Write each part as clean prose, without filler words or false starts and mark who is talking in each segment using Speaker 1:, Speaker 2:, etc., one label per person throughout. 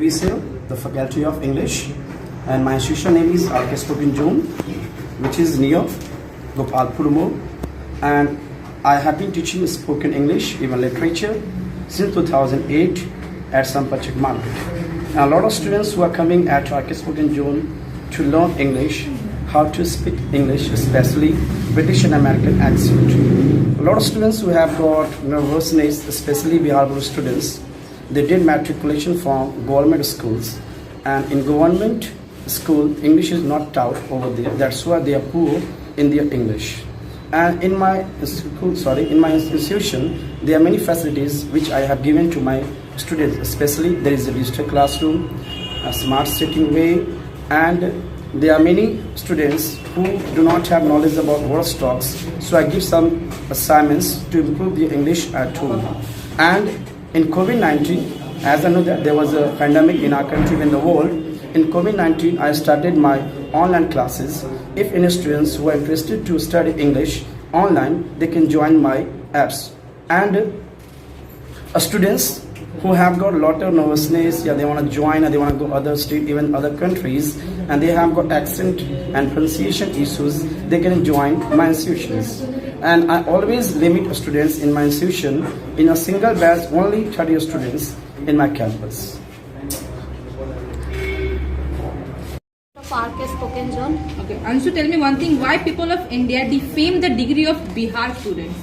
Speaker 1: VCL, the Faculty of English, and my institution name is RK Spoken Zone, which is near Gopalpur Mall, and I have been teaching spoken English, even literature, since 2008 at Sampachak Market. And a lot of students who are coming at RK Spoken Zone to learn English, how to speak English, especially British and American accent. A lot of students who have got nervousness, especially Bihar students, they did matriculation from government schools, and in government school English is not taught over there. That's why they are poor in their English. And in my institution, there are many facilities which I have given to my students. Especially there is a digital classroom, a smart sitting way, and there are many students who do not have knowledge about word stocks. So I give some assignments to improve their English at home. And in COVID-19, as I know that there was a pandemic in our country and the world, in COVID-19 I started my online classes. If any students who are interested to study English online, they can join my apps. And students who have got a lot of nervousness, they want to join, or they want to go other state, even other countries, and they have got accent and pronunciation issues, they can join my institutions. And I always limit students in my institution in a single batch, only 30 students in my campus.
Speaker 2: RK Spoken Zone.
Speaker 3: Okay, Anshu, tell me one thing, why people of India defame the degree of Bihar students?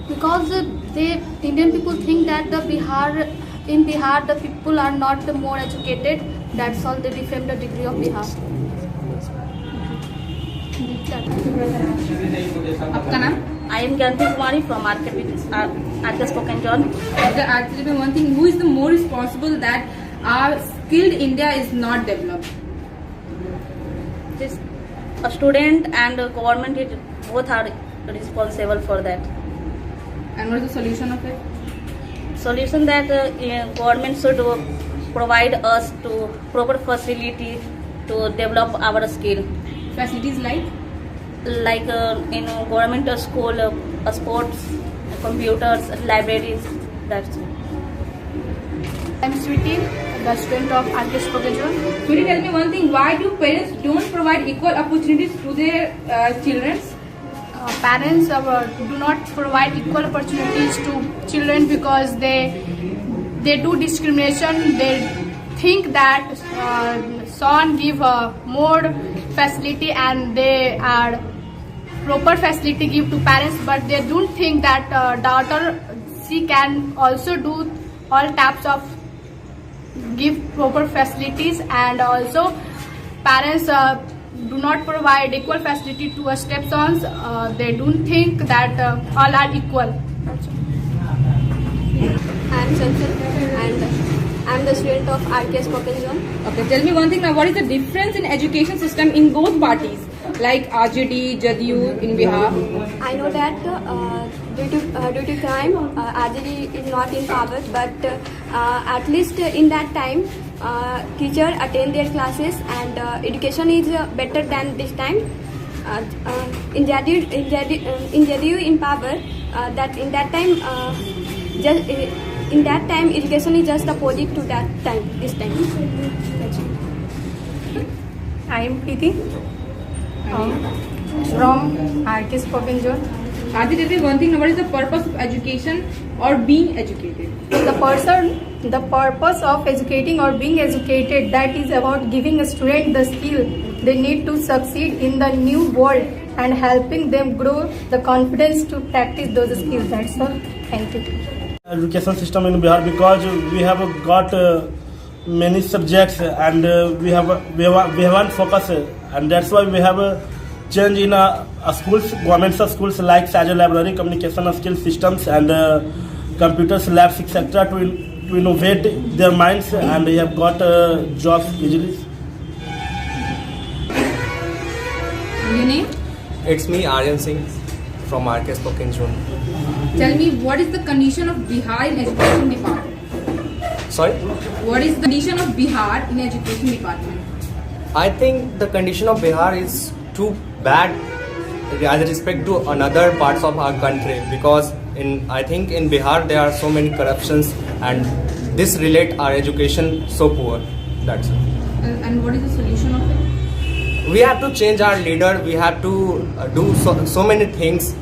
Speaker 2: Because the Indian people think that in Bihar the people are not the more educated. That's all, they defame the degree of Bihar.
Speaker 3: आपका नाम?
Speaker 4: I am Gyanti Kumari from RK Spoken Zone.
Speaker 3: Actually, one thing, who is the more responsible that our skilled India is not developed?
Speaker 4: This a student and a government both are responsible for that.
Speaker 3: And what is the solution of it?
Speaker 4: Solution that government should provide us to proper facility to develop our skill.
Speaker 3: Facilities like
Speaker 4: In government school, sports, computers, libraries. That's it.
Speaker 2: I'm Sweetie, the student of RK Spoken Zone.
Speaker 3: Could you tell me one thing, why do parents don't provide equal opportunities to their children?
Speaker 2: Parents do not provide equal opportunities to children because they do discrimination. They think that son give more facility and they are proper facility give to parents, but they don't think that daughter, she can also do all types of give proper facilities. And also parents do not provide equal facility to a stepsons. They don't think that all are equal.
Speaker 5: I'm Chanchal and I'm the student of RK Spoken Zone.
Speaker 3: Okay, tell me one thing now, what is the difference in education system in both parties, like RJD, JDU in Bihar?
Speaker 5: I know that due to crime, RJD is not in power, but at least in that time, teachers attend their classes and education is better than this time. In JDU in power, that in that time, in that time education is just opposite to that time. This time.
Speaker 6: I am Preeti from RK Spoken Zone.
Speaker 3: Aarti, tell me one thing, what is the purpose of education or being educated?
Speaker 6: The purpose of educating or being educated, that is about giving a student the skill they need to succeed in the new world and helping them grow the confidence to practice those skills. That's all. Thank you.
Speaker 7: Education system in Bihar, because we have got many subjects and we have one focus, and that's why we have a change in schools, government schools like Sajal Library, communication skill systems and computers labs, etc. to innovate their minds, and they have got jobs easily.
Speaker 3: Your name?
Speaker 8: It's me, Aryan Singh from RK Spoken Zone.
Speaker 3: Tell me, what is the condition of Bihar in education department?
Speaker 8: Sorry?
Speaker 3: What is the condition of Bihar in education department?
Speaker 8: I think the condition of Bihar is too bad as respect to another parts of our country, because I think in Bihar there are so many corruptions, and this relate our education so poor. That's it.
Speaker 3: And what is the solution of it?
Speaker 8: We have to change our leader. We have to do so many things.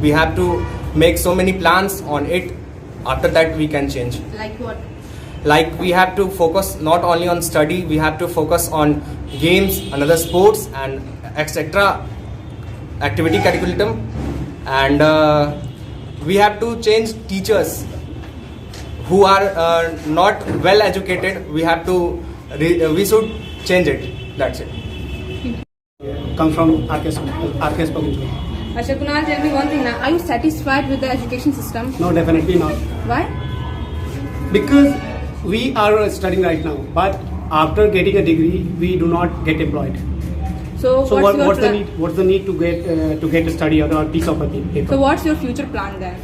Speaker 8: We have to make so many plans on it. After that we can change.
Speaker 3: Like what?
Speaker 8: Like we have to focus not only on study, we have to focus on games, another sports and etc. activity curriculum, and we have to change teachers who are not well educated. We should change it. That's it.
Speaker 1: Come from RKS public school.
Speaker 3: Asha, Kunal, tell me one thing now. Are you satisfied with the education system?
Speaker 1: No, definitely not.
Speaker 3: Why?
Speaker 1: Because we are studying right now, but after getting a degree, we do not get employed.
Speaker 3: So
Speaker 1: what's the need to get a study or a piece of paper?
Speaker 3: So what's your future plan then?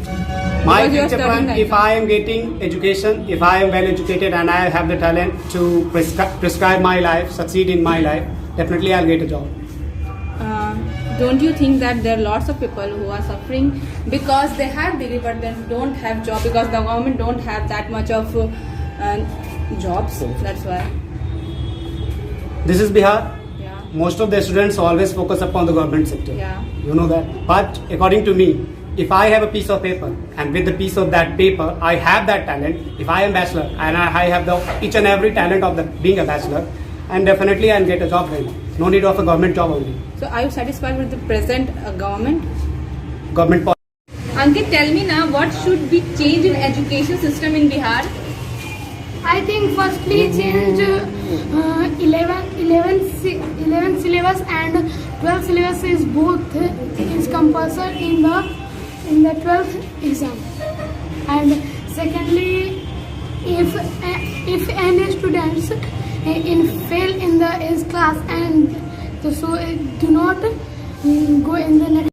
Speaker 1: My
Speaker 3: Because you are
Speaker 1: future
Speaker 3: studying
Speaker 1: plan,
Speaker 3: right
Speaker 1: if
Speaker 3: now.
Speaker 1: I am getting education, if I am well educated and I have the talent to prescribe my life, succeed in my life, definitely I'll get a job.
Speaker 3: Don't you think that there are lots of people who are suffering because they have degree but then don't have job because the government don't have that much of jobs? That's why.
Speaker 1: This is Bihar.
Speaker 3: Yeah.
Speaker 1: Most of the students always focus upon the government sector.
Speaker 3: Yeah.
Speaker 1: You know that. But according to me, if I have a piece of paper and with the piece of that paper, I have that talent. If I am bachelor and I have each and every talent of being a bachelor, and definitely I'll get a job then. No need of a government job only.
Speaker 3: So are you satisfied with the present government?
Speaker 1: Government policy.
Speaker 3: Ankit, tell me now, what should be changed in education system in Bihar?
Speaker 2: I think firstly change 11 syllabus and 12 syllabus is both is compulsory in the 12th exam. And secondly, if any students fail in the class and so do not go in the next